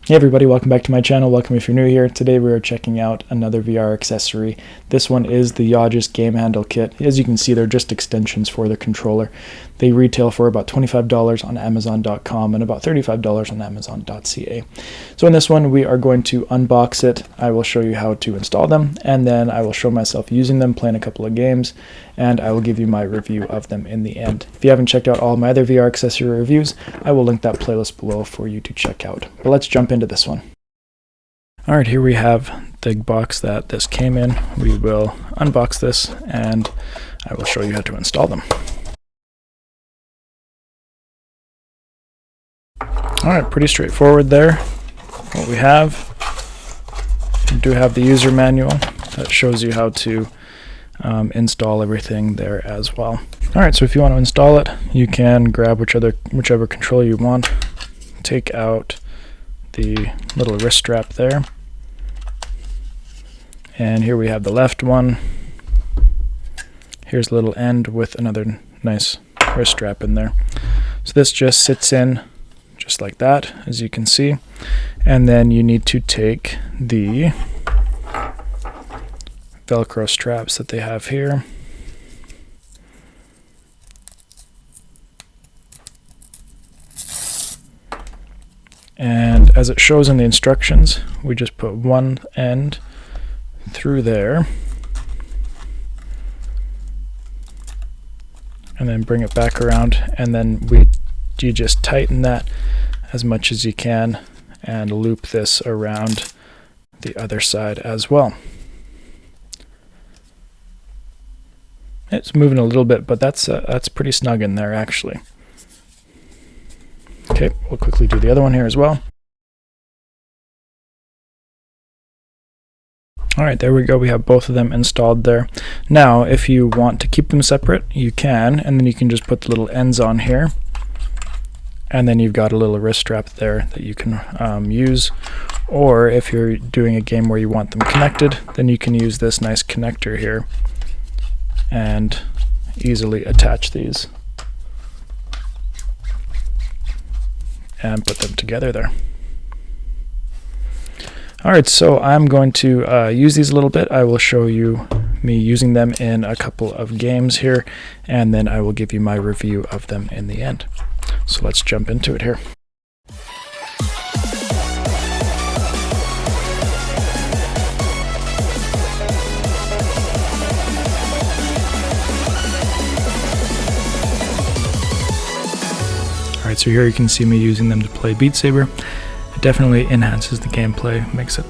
Hey everybody, welcome back to my channel. Welcome if you're new here. Today we are checking out another VR accessory. This one is the Yoges Game Handle Kit. As you can see, they're just extensions for the controller. They retail for about $25 on Amazon.com and about $35 on Amazon.ca. So in this one, we are going to unbox it. I will show you how to install them, and then I will show myself using them, playing a couple of games, and I will give you my review of them in the end. If you haven't checked out all my other VR accessory reviews, I will link that playlist below for you to check out. But let's jump into this one. Alright, here we have the box that this came in. We will unbox this and I will show you how to install them. Alright, pretty straightforward there. What we have, we do have the user manual that shows you how to install everything there as well. Alright, so if you want to install it, you can grab whichever controller you want, take out the little wrist strap there, and here we have the left one. Here's a little end with another nice wrist strap in there. So this just sits in just like that, as you can see, and then you need to take the Velcro straps that they have here, and as it shows in the instructions, we just put one end through there and then bring it back around, and then you just tighten that as much as you can and loop this around the other side as well. It's moving a little bit, but that's pretty snug in there actually. Okay, we'll quickly do the other one here as well. Alright, there we go. We have both of them installed there. Now, if you want to keep them separate, you can, and then you can just put the little ends on here. And then you've got a little wrist strap there that you can use. Or if you're doing a game where you want them connected, then you can use this nice connector here and easily attach these and put them together there. Alright, so I'm going to use these a little bit. I will show you me using them in a couple of games here, and then I will give you my review of them in the end. So let's jump into it here. Alright, so here you can see me using them to play Beat Saber. It definitely enhances the gameplay, makes it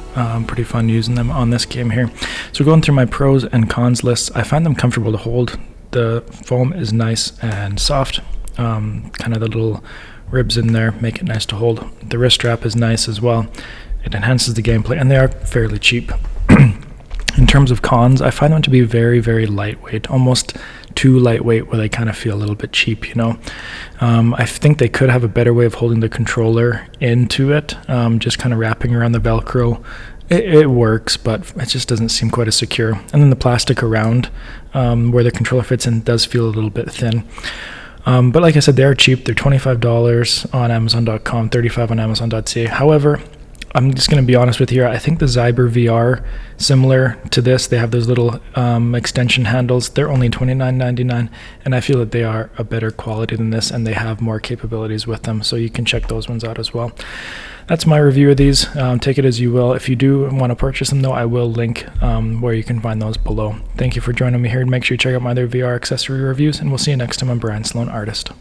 pretty fun using them on this game here. So going through my pros and cons lists, I find them comfortable to hold. The foam is nice and soft. Kind of the little ribs in there make it nice to hold. The wrist strap is nice as well. It enhances the gameplay, and they are fairly cheap. In terms of cons, I find them to be very, very lightweight, almost too lightweight where they kind of feel a little bit cheap, you know. I think they could have a better way of holding the controller into it, just kind of wrapping around the Velcro. It works, but it just doesn't seem quite as secure. And then the plastic around where the controller fits in does feel a little bit thin. But like I said, they are cheap. They're $25 on Amazon.com, $35 on Amazon.ca. However, I'm just going to be honest with you, I think the Saber VR, similar to this, they have those little extension handles. They're only $29.99, and I feel that they are a better quality than this, and they have more capabilities with them, so you can check those ones out as well. That's my review of these. Take it as you will. If you do want to purchase them, though, I will link where you can find those below. Thank you for joining me here, and make sure you check out my other VR accessory reviews, and we'll see you next time on Brian Sloan Artist.